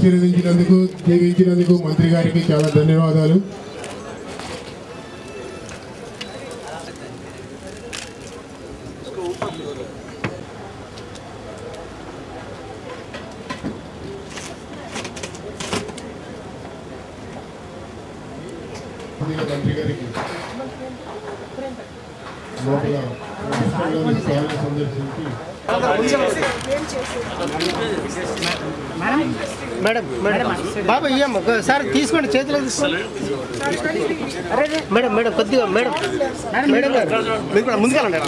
దీవించినందుకు మంత్రి గారికి చాలా ధన్యవాదాలు. మంత్రి గారికి లోపల సందర్శించి మేడం మేడం బాబా ఇయ్యమ్మ ఒకసారి తీసుకోండి, చేతిలో తీసుకోండి. మేడం మేడం కొద్దిగా మేడం మేడం గారు మీరు కూడా ముందుకెళ్ళండి.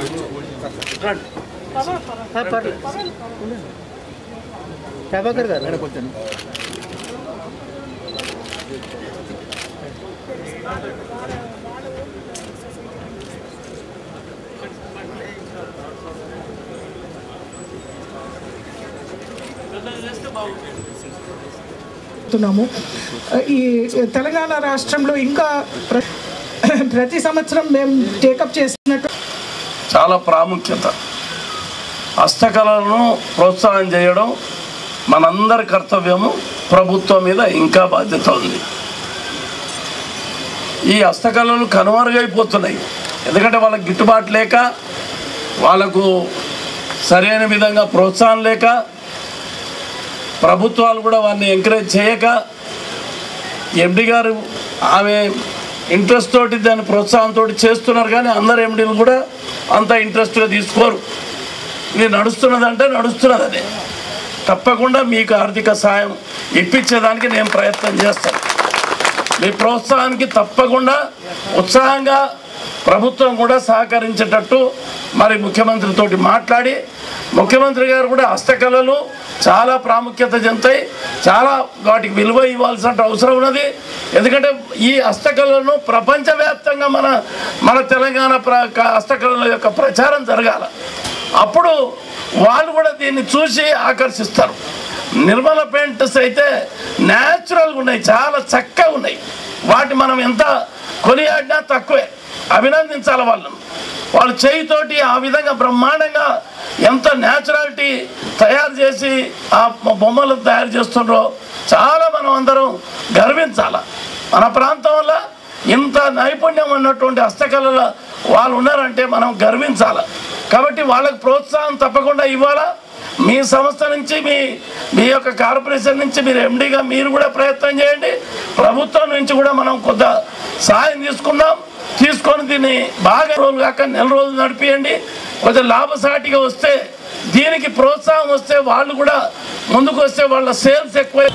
ప్రభాకర్ గారు మేడం కొంచెం ఈ తెలంగాణ రాష్ట్రంలో ఇంకా ప్రతి సంవత్సరం మేము టేకప్ చేసినట్టు చాలా ప్రాముఖ్యత. హస్తకళలను ప్రోత్సాహం చేయడం మనందరి కర్తవ్యము. ప్రభుత్వం మీద ఇంకా బాధ్యత ఉంది. ఈ హస్తకళలు కనుమరుగైపోతున్నాయి. ఎందుకంటే వాళ్ళకి గిట్టుబాటు లేక, వాళ్ళకు సరైన విధంగా ప్రోత్సాహం లేక, ప్రభుత్వాలు కూడా వారిని ఎంకరేజ్ చేయక, ఎండి గారు ఆమె ఇంట్రెస్ట్ తోటి దాన్ని ప్రోత్సాహంతో చేస్తున్నారు. కానీ అందరు ఎండీలు కూడా అంత ఇంట్రెస్ట్గా తీసుకోరు. ఇది నడుస్తున్నదంటే నడుస్తున్నదని. తప్పకుండా మీకు ఆర్థిక సాయం ఇప్పించేదానికి నేను ప్రయత్నం చేస్తాను. మీ ప్రోత్సాహానికి తప్పకుండా ఉత్సాహంగా ప్రభుత్వం కూడా సహకరించేటట్టు మరి ముఖ్యమంత్రితోటి మాట్లాడి, ముఖ్యమంత్రి గారు కూడా హస్తకళలు చాలా ప్రాముఖ్యత చెందుతాయి, చాలా వాటికి విలువ ఇవ్వాల్సిన అవసరం ఉన్నది. ఎందుకంటే ఈ హస్తకళలను ప్రపంచవ్యాప్తంగా మన తెలంగాణ హస్తకళల యొక్క ప్రచారం జరగాల. అప్పుడు వాళ్ళు కూడా దీన్ని చూసి ఆకర్షిస్తారు. నిర్మల పెయింట్స్ అయితే న్యాచురల్గా ఉన్నాయి, చాలా చక్కగా ఉన్నాయి. వాటి మనం ఎంత కొనియాడినా తక్కువే. అభినందించాలి వాళ్ళను. వాళ్ళు చేయితోటి ఆ విధంగా బ్రహ్మాండంగా ఎంత న్యాచురాలిటీ తయారు చేసి ఆ బొమ్మలు తయారు చేస్తుండ్రో చాలా మనం అందరం గర్వించాలి. మన ప్రాంతం వల్ల ఇంత నైపుణ్యం ఉన్నటువంటి హస్తకళల వాళ్ళు ఉన్నారంటే మనం గర్వించాలి. కాబట్టి వాళ్ళకి ప్రోత్సాహం తప్పకుండా ఇవ్వాలా. మీ సంస్థ నుంచి మీ యొక్క కార్పొరేషన్ నుంచి మీరు ఎండీగా మీరు కూడా ప్రయత్నం చేయండి. ప్రభుత్వం నుంచి కూడా మనం కొంత సహాయం తీసుకొని దీన్ని బాగా రోజులు కాక నెల రోజులు నడిపియండి. కొంచెం లాభసాటిగా వస్తే, దీనికి ప్రోత్సాహం వస్తే, వాళ్ళు కూడా ముందుకు వస్తే వాళ్ళ సేల్స్ ఎక్కువ